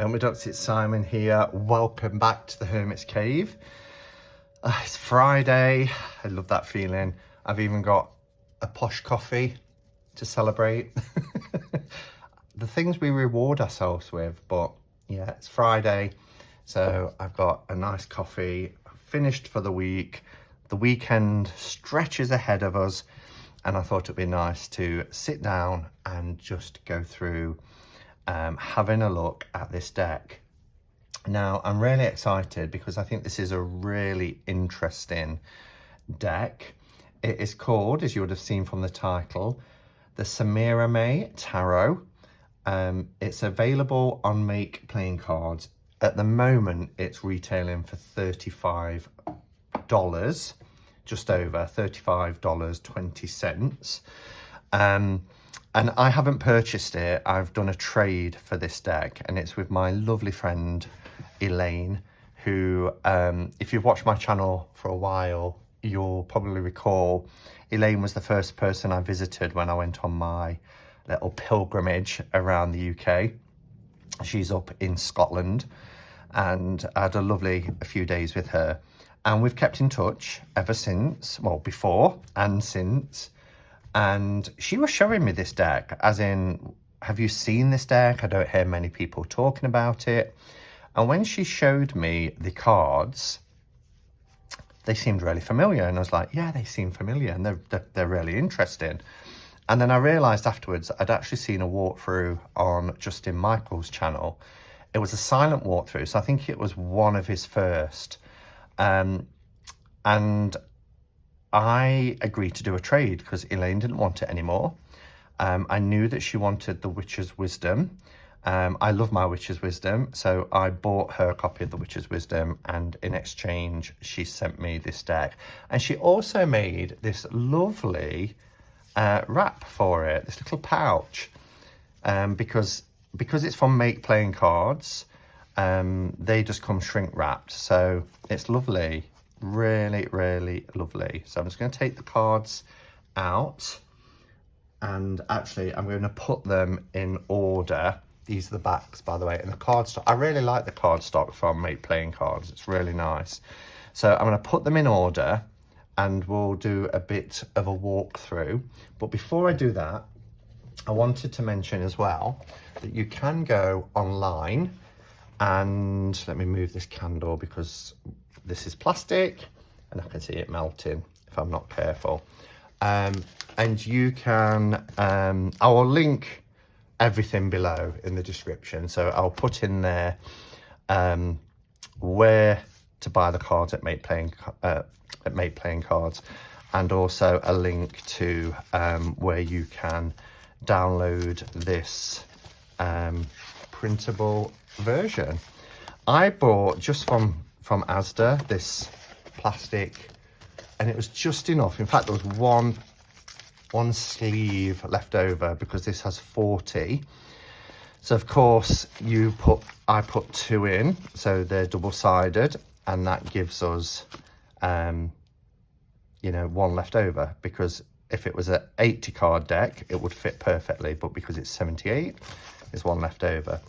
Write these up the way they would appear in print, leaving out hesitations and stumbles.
Hermit, it's Simon here. Welcome back to the Hermit's Cave. It's Friday. I love that feeling. I've even got a posh coffee to celebrate. The things we reward ourselves with, but yeah, it's Friday. So I've got a nice coffee, finished for the week. The weekend stretches ahead of us, and I thought it'd be nice to sit down and just go through having a look at this deck. Now, I'm really excited because I think this is a really interesting deck. It is called, as you would have seen from the title, the Samiramay Tarot. It's available on Make Playing Cards. At the moment, it's retailing for $35, just over $35.20. And I haven't purchased it. I've done a trade for this deck, and it's with my lovely friend Elaine, who, if you've watched my channel for a while, you'll probably recall Elaine was the first person I visited when I went on my little pilgrimage around the UK. She's up in Scotland, and I had a few days with her, and we've kept in touch ever since, well, before and since. And she was showing me this deck, as in, have you seen this deck? I don't hear many people talking about it. And when she showed me the cards, they seemed really familiar. And I was like, yeah, they seem familiar, and they're really interesting. And then I realised afterwards I'd actually seen a walkthrough on Justin Michael's channel. It was a silent walkthrough, so I think it was one of his first. And I agreed to do a trade because Elaine didn't want it anymore. I knew that she wanted the Witch's Wisdom. I love my Witch's Wisdom, so I bought her a copy of the Witch's Wisdom, and in exchange, she sent me this deck. And she also made this lovely wrap for it, this little pouch, because it's from Make Playing Cards. They just come shrink wrapped, so it's lovely. Really, really lovely. So I'm just going to take the cards out, and actually I'm going to put them in order. These are the backs, by the way, and the card stock. I really like the card stock from Make Playing Cards. It's really nice. So I'm going to put them in order, and we'll do a bit of a walkthrough. But before I do that, I wanted to mention as well that you can go online, and let me move this candle because this is plastic and I can see it melting if I'm not careful. And you can, I will link everything below in the description. So I'll put in there where to buy the cards at Make Playing Cards, and also a link to where you can download this printable version. I bought just from Asda this plastic, and it was just enough. In fact, there was one sleeve left over because this has 40. So of course I put 2 in, so they're double-sided, and that gives us one left over, because if it was an 80 card deck it would fit perfectly, but because it's 78, there's one left over.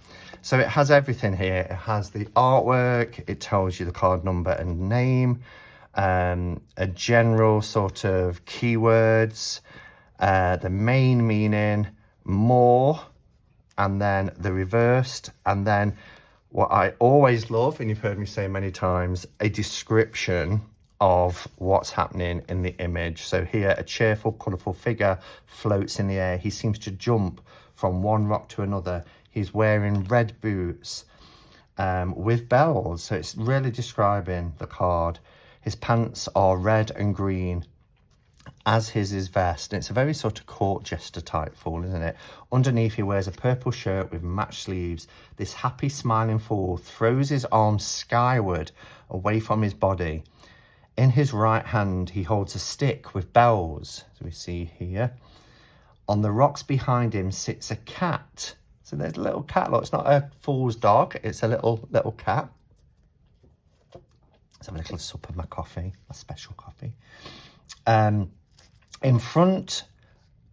So it has everything here. It has the artwork, it tells you the card number and name, a general sort of keywords, the main meaning, more, and then the reversed, and then what I always love, and you've heard me say many times, a description of what's happening in the image. So here, a cheerful, colourful figure floats in the air. He seems to jump from one rock to another. He's wearing red boots with bells. So it's really describing the card. His pants are red and green, as his vest. And it's a very sort of court jester type fool, isn't it? Underneath, he wears a purple shirt with matched sleeves. This happy, smiling fool throws his arms skyward away from his body. In his right hand, he holds a stick with bells, as we see here. On the rocks behind him sits a cat. So there's a little cat. Look, it's not a fool's dog. It's a little cat. Let's have a little sup of my coffee, my special coffee. In front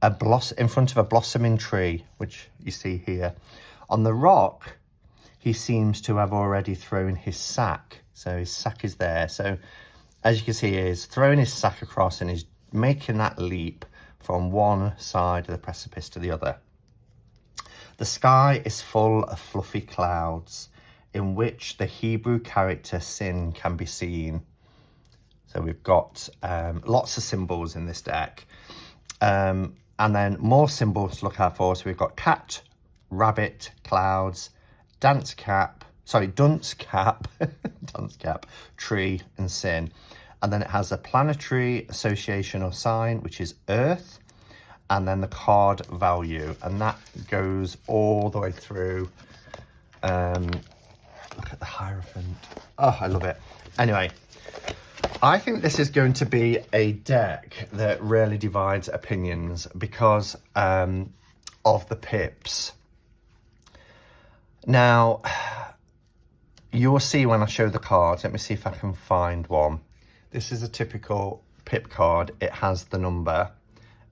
of a blossoming tree, which you see here. On the rock, he seems to have already thrown his sack. So his sack is there. So as you can see, he's throwing his sack across and he's making that leap from one side of the precipice to the other. The sky is full of fluffy clouds in which the Hebrew character sin can be seen. So we've got lots of symbols in this deck. And then more symbols to look out for. So we've got cat, rabbit, clouds, dunce cap, dunce cap, tree and sin. And then it has a planetary association or sign, which is Earth, and then the card value. And that goes all the way through. Look at the Hierophant. Oh, I love it. Anyway, I think this is going to be a deck that really divides opinions because of the pips. Now, you will see when I show the cards. Let me see if I can find one. This is a typical pip card. It has the number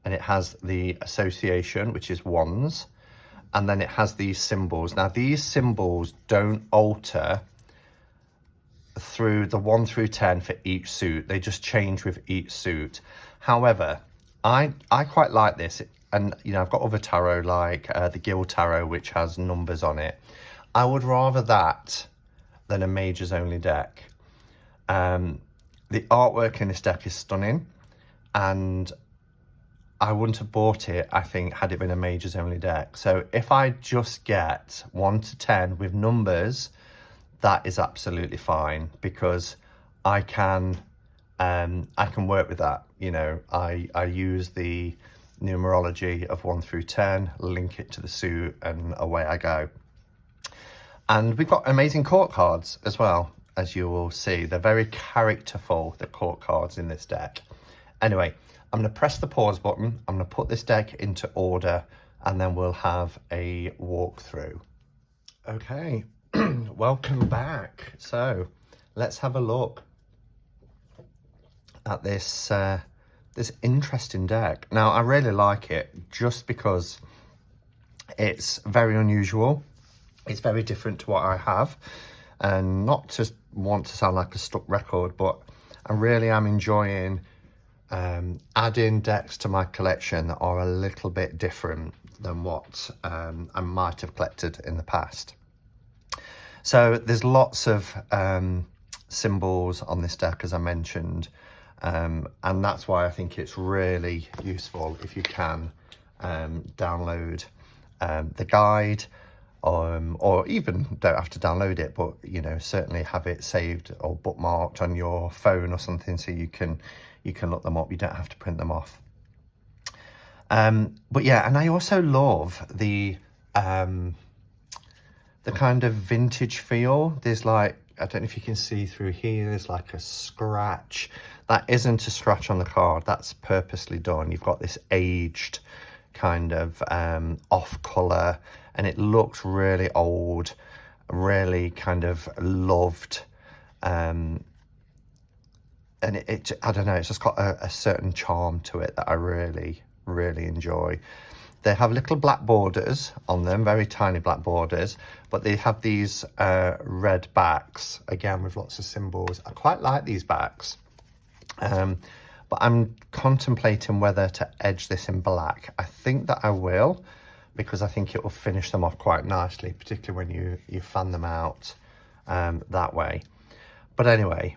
and it has the association, which is ones. And then it has these symbols. Now, these symbols don't alter through the 1 through 10 for each suit. They just change with each suit. However, I quite like this. And, you know, I've got other tarot like the Guild Tarot, which has numbers on it. I would rather that than a Mages Only deck. The artwork in this deck is stunning, and I wouldn't have bought it, I think, had it been a Mages Only deck. So if I just get 1 to 10 with numbers, that is absolutely fine, because I can work with that. You know, I use the numerology of 1 through 10, link it to the suit, and away I go. And we've got amazing court cards as well, as you will see. They're very characterful, the court cards in this deck. Anyway, I'm going to press the pause button. I'm going to put this deck into order, and then we'll have a walkthrough. Okay, welcome back. So let's have a look at this this interesting deck. Now, I really like it just because it's very unusual. It's very different to what I have, and not to want to sound like a stuck record, but I really am enjoying adding decks to my collection that are a little bit different than what I might have collected in the past. So there's lots of symbols on this deck, as I mentioned, and that's why I think it's really useful if you can download the guide, or even don't have to download it, but you know, certainly have it saved or bookmarked on your phone or something, so you can look them up. You don't have to print them off. But yeah, and I also love the kind of vintage feel. There's like, I don't know if you can see through here, there's like a scratch. That isn't a scratch on the card, that's purposely done. You've got this aged kind of off color, and it looks really old, really kind of loved. And it I don't know, it's just got a certain charm to it that I really, really enjoy. They have little black borders on them, very tiny black borders, but they have these red backs, again with lots of symbols. I quite like these backs, but I'm contemplating whether to edge this in black. I think that I will, because I think it will finish them off quite nicely, particularly when you fan them out that way. But anyway,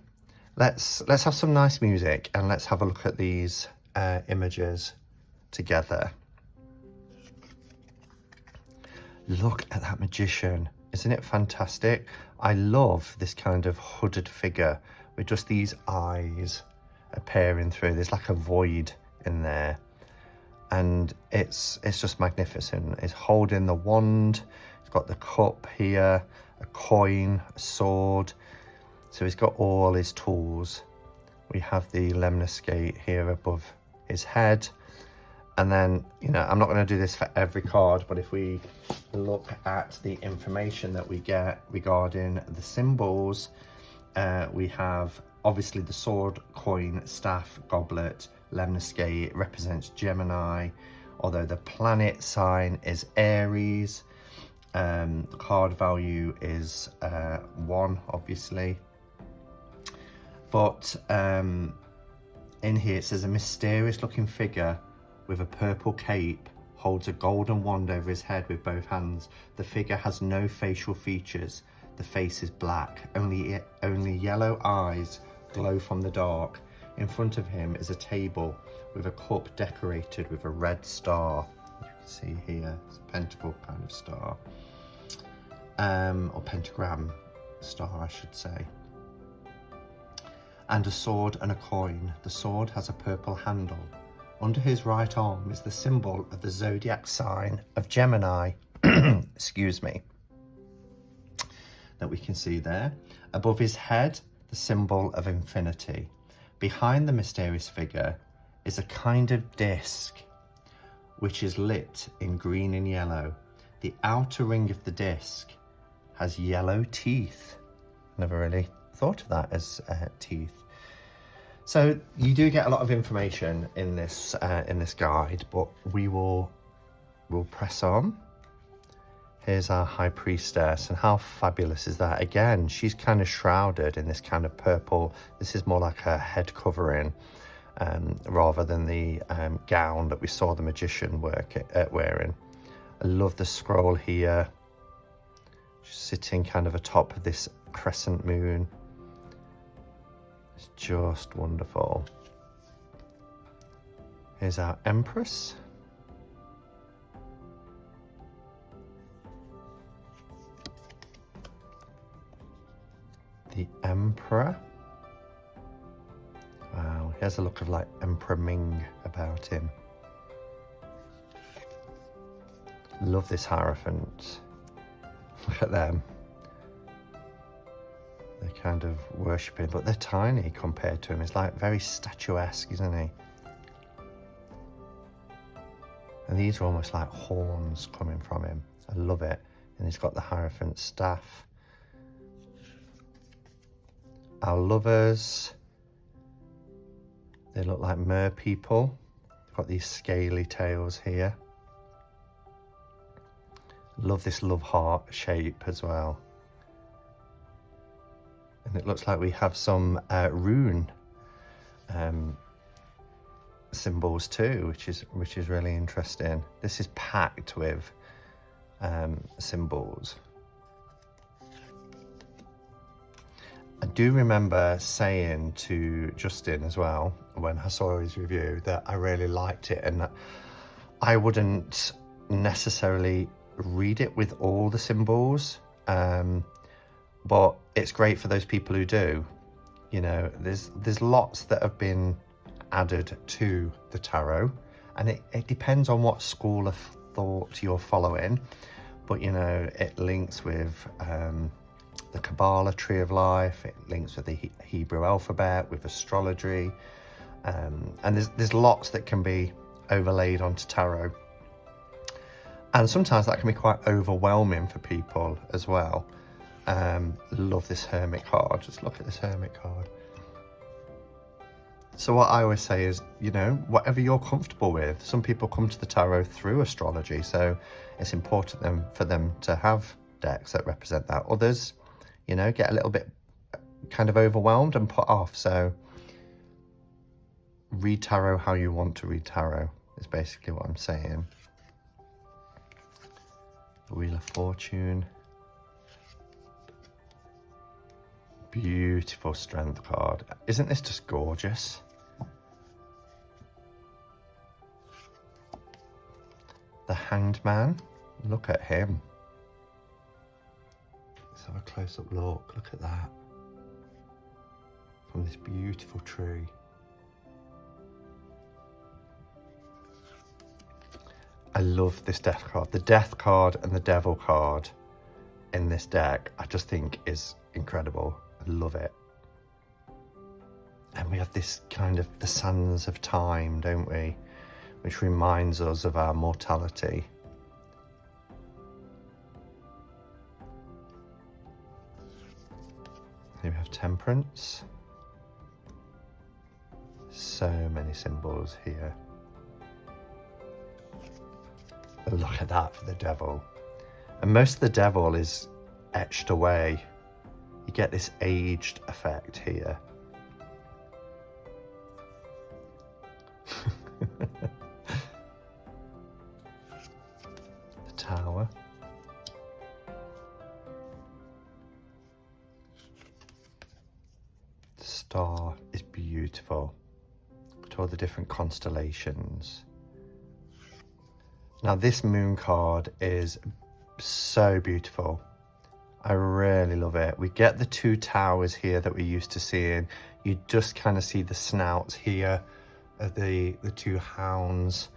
let's have some nice music, and let's have a look at these images together. Look at that magician. Isn't it fantastic? I love this kind of hooded figure with just these eyes appearing through. There's like a void in there, and it's just magnificent. It's holding the wand. It's got the cup here, a coin, a sword. So he's got all his tools. We have the lemniscate here above his head. And then, you know, I'm not going to do this for every card, but if we look at the information that we get regarding the symbols, we have obviously the sword, coin, staff, goblet, lemniscate represents Gemini, although the planet sign is Aries. Card value is 1, obviously. But in here it says a mysterious looking figure with a purple cape holds a golden wand over his head with both hands. The figure has no facial features. The face is black. Only yellow eyes glow from the dark. In front of him is a table with a cup decorated with a red star. You can see here, it's a pentacle kind of star. Or pentagram star, I should say. And a sword and a coin. The sword has a purple handle. Under his right arm is the symbol of the zodiac sign of Gemini, excuse me, that we can see there. Above his head, the symbol of infinity. Behind the mysterious figure is a kind of disc, which is lit in green and yellow. The outer ring of the disc has yellow teeth. Never really thought of that as teeth. So you do get a lot of information in this guide, but we'll press on. Here's our High Priestess, and how fabulous is that? Again, she's kind of shrouded in this kind of purple. This is more like a head covering, rather than the gown that we saw the magician wearing. I love the scroll here. She's sitting kind of atop of this crescent moon. It's just wonderful. Here's our Empress. The Emperor. Wow, he has a look of like Emperor Ming about him. Love this Hierophant. Look at them. They're kind of worshipping, but they're tiny compared to him. It's like very statuesque, isn't he? And these are almost like horns coming from him. I love it. And he's got the Hierophant staff. Our lovers. They look like mer people. They've got these scaly tails here. Love this love heart shape as well. And it looks like we have some rune symbols too, which is really interesting. This is packed with symbols. I do remember saying to Justin as well, when I saw his review, that I really liked it and that I wouldn't necessarily read it with all the symbols, but it's great for those people who do. You know, there's lots that have been added to the tarot, and it depends on what school of thought you're following, but you know, it links with the Kabbalah tree of life, it links with the Hebrew alphabet, with astrology, and there's lots that can be overlaid onto tarot, and sometimes that can be quite overwhelming for people as well. Love this Hermit card. Just look at this Hermit card. So what I always say is, you know, whatever you're comfortable with. Some people come to the tarot through astrology, so it's important for them to have decks that represent that. Others, you know, get a little bit kind of overwhelmed and put off. So read tarot how you want to read tarot is basically what I'm saying. The Wheel of Fortune. Beautiful Strength card. Isn't this just gorgeous? The Hanged Man. Look at him. Let's have a close-up look. Look at that. From this beautiful tree. I love this Death card. The Death card and the Devil card in this deck, I just think is incredible. I love it. And we have this kind of the sands of time, don't we? Which reminds us of our mortality. Here we have Temperance. So many symbols here. Look at that for the Devil. And most of the devil is etched away. You get this aged effect here. The tower. The star is beautiful. Look at all the different constellations. Now this moon card is so beautiful. I really love it. We get the two towers here that we're used to seeing. You just kind of see the snouts here of the two hounds.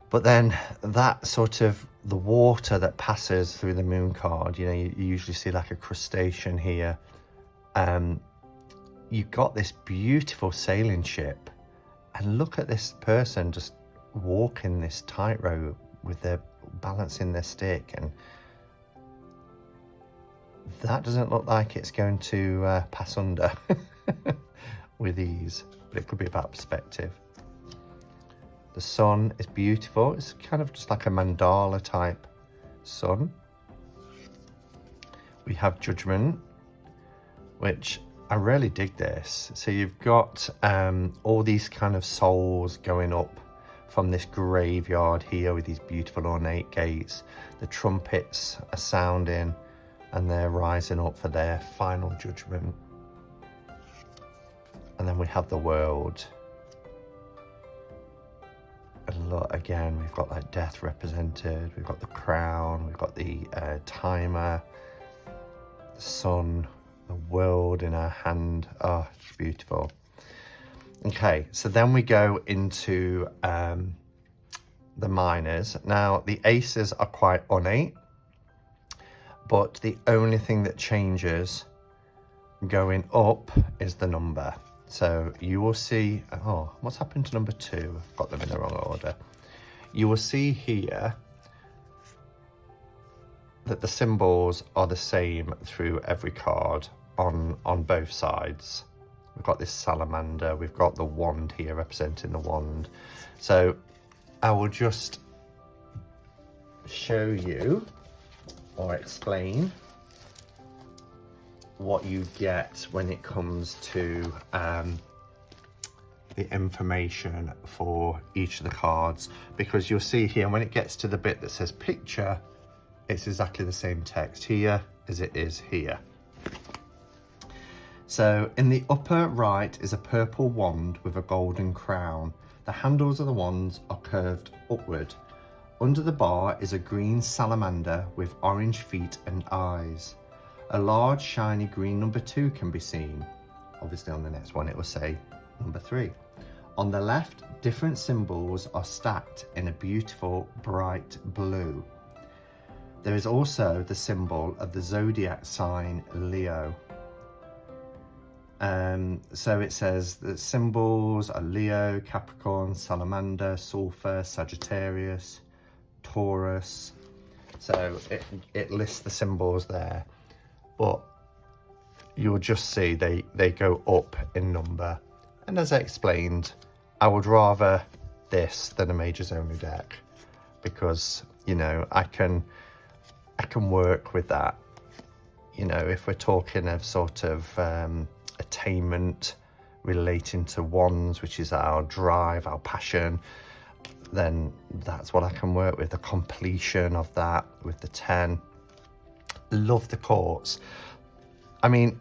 But then that sort of, the water that passes through the moon card, you know, you usually see like a crustacean here. You've got this beautiful sailing ship. And look at this person just walking this tightrope with their balancing their stick, and that doesn't look like it's going to pass under with ease, but it could be about perspective. The sun is beautiful. It's kind of just like a mandala type sun. We have Judgment, which I really dig this. So you've got all these kind of souls going up from this graveyard here with these beautiful ornate gates. The trumpets are sounding and they're rising up for their final judgment. And then we have the world. And look, again, we've got like death represented. We've got the crown, we've got the timer, the sun, the world in our hand. Oh, it's beautiful. Okay, so then we go into the minors. Now, the aces are quite ornate, but the only thing that changes going up is the number. So you will see, oh, what's happened to number 2? I've got them in the wrong order. You will see here that the symbols are the same through every card on both sides. We've got this salamander, we've got the wand here representing the wand. So I will just show you or explain what you get when it comes to the information for each of the cards, because you'll see here when it gets to the bit that says picture, it's exactly the same text here as it is here. So in the upper right is a purple wand with a golden crown. The handles of the wands are curved upward. Under the bar is a green salamander with orange feet and eyes. A large shiny green number 2 can be seen. Obviously on the next one it will say number 3. On the left, different symbols are stacked in a beautiful bright blue. There is also the symbol of the zodiac sign Leo. So it says the symbols are Leo, Capricorn, Salamander, Sulphur, Sagittarius, Taurus. So it lists the symbols there, but you'll just see they go up in number. And as I explained, I would rather this than a majors only deck, because, you know, I can work with that. You know, if we're talking of sort of attainment relating to wands, which is our drive, our passion, then that's what I can work with. The completion of that with the 10. Love the courts. I mean,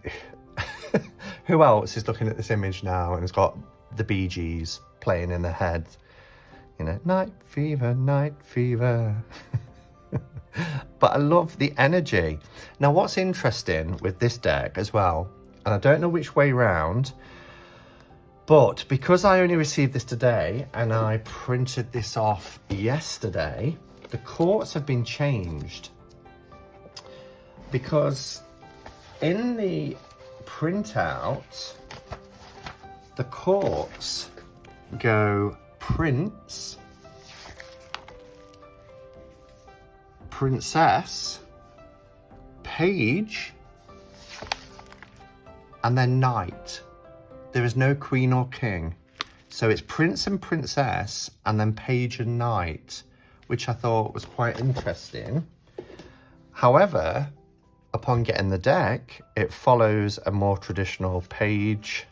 who else is looking at this image now and has got the Bee Gees playing in their head? You know, night fever, night fever. But I love the energy. Now, what's interesting with this deck as well, and I don't know which way round, but because I only received this today and I printed this off yesterday, the courts have been changed. Because in the printout, the courts go Prince, Princess, Page, and then Knight. There is no Queen or King. So it's Prince and Princess, and then Page and Knight, which I thought was quite interesting. However, upon getting the deck, it follows a more traditional page,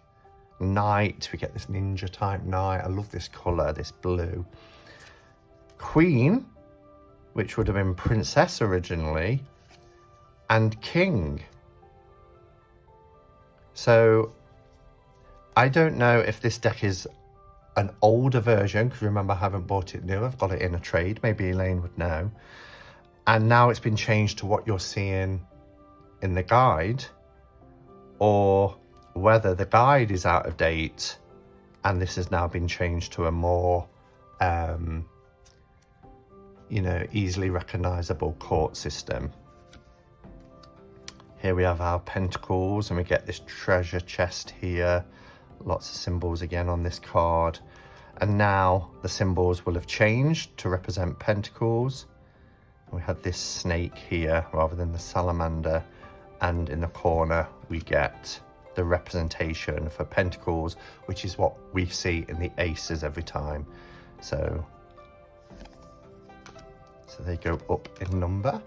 knight. We get this ninja type knight. I love this colour, this blue. Queen, which would have been princess originally, and king. So I don't know if this deck is an older version, because remember I haven't bought it new, I've got it in a trade, maybe Elaine would know, and now it's been changed to what you're seeing in the guide, or whether the guide is out of date and this has now been changed to a more you know, easily recognizable court system. Here we have our pentacles, and we get this treasure chest here. Lots of symbols again on this card. And now the symbols will have changed to represent pentacles. We had this snake here rather than the salamander. And in the corner, we get the representation for pentacles, which is what we see in the aces every time. So they go up in number.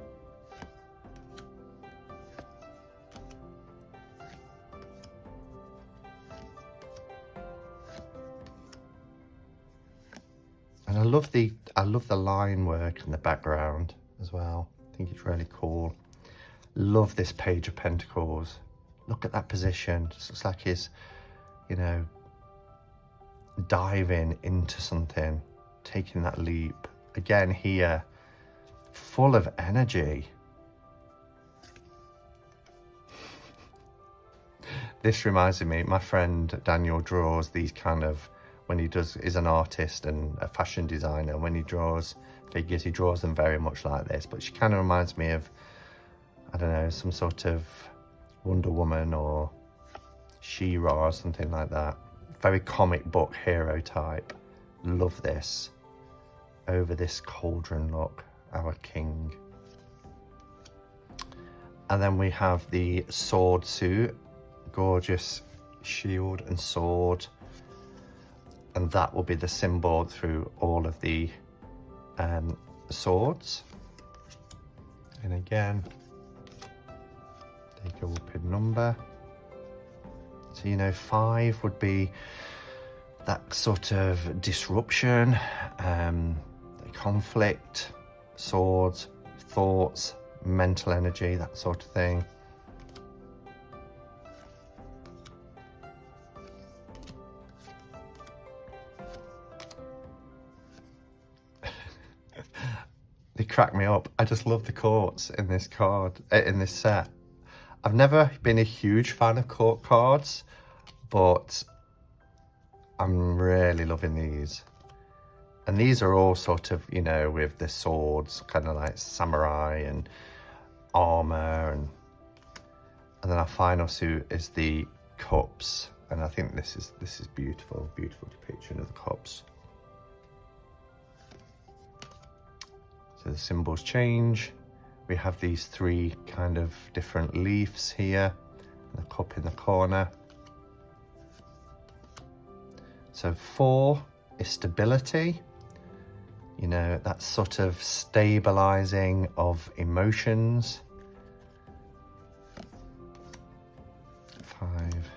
And I love the line work in the background as well. I think it's really cool. Love this page of pentacles. Look at that position. It looks like he's, you know, diving into something, taking that leap. Again here, full of energy. This reminds me, my friend Daniel draws these kind of, when he is an artist and a fashion designer, when he draws figures, he draws them very much like this. But she kind of reminds me of, I don't know, some sort of Wonder Woman or She-Ra or something like that. Very comic book hero type. Love this. Over this cauldron look, our king. And then we have the sword suit. Gorgeous shield and sword. And that will be the symbol through all of the swords. And again, they go up in number. So, you know, 5 would be that sort of disruption, conflict, swords, thoughts, mental energy, that sort of thing. They crack me up. I just love the courts in this card, in this set. I've never been a huge fan of court cards, but I'm really loving these. And these are all sort of, you know, with the swords, kind of like samurai and armor, and then our final suit is the cups. And I think this is beautiful, beautiful depiction of the cups. So the symbols change. We have these 3 kind of different leaves here, and the cup in the corner. So 4 is stability. You know, that sort of stabilizing of emotions. 5.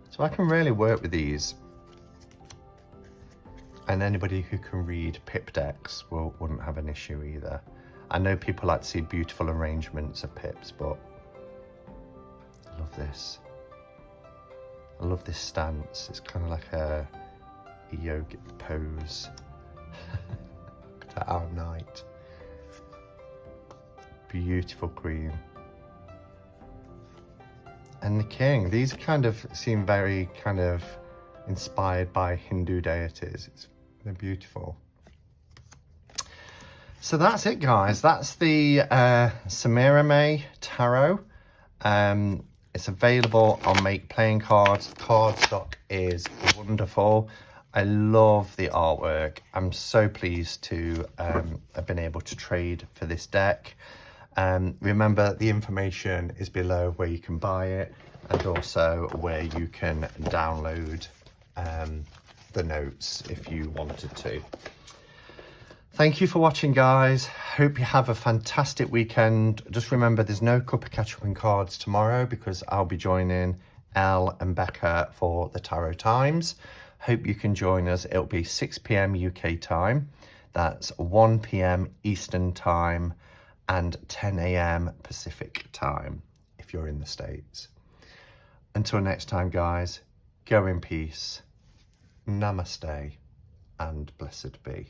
So I can really work with these. And anybody who can read pip decks wouldn't have an issue either. I know people like to see beautiful arrangements of pips, but I love this. I love this stance. It's kind of like a yogic pose. Our knight. Beautiful queen. And the king. These kind of seem very kind of inspired by Hindu deities. They're beautiful. So that's it, guys. That's the Samiramay Tarot. It's available on Make Playing Cards. The card stock is wonderful. I love the artwork. I'm so pleased to have been able to trade for this deck. Remember, the information is below where you can buy it, and also where you can download the notes if you wanted to. Thank you for watching, guys. Hope you have a fantastic weekend. Just remember, there's no cup of ketchup and cards tomorrow because I'll be joining Elle and Becca for the Tarot Times. Hope you can join us. It'll be 6 p.m. UK time. That's 1 p.m. Eastern time and 10 a.m. Pacific time if you're in the States. Until next time, guys, go in peace. Namaste and blessed be.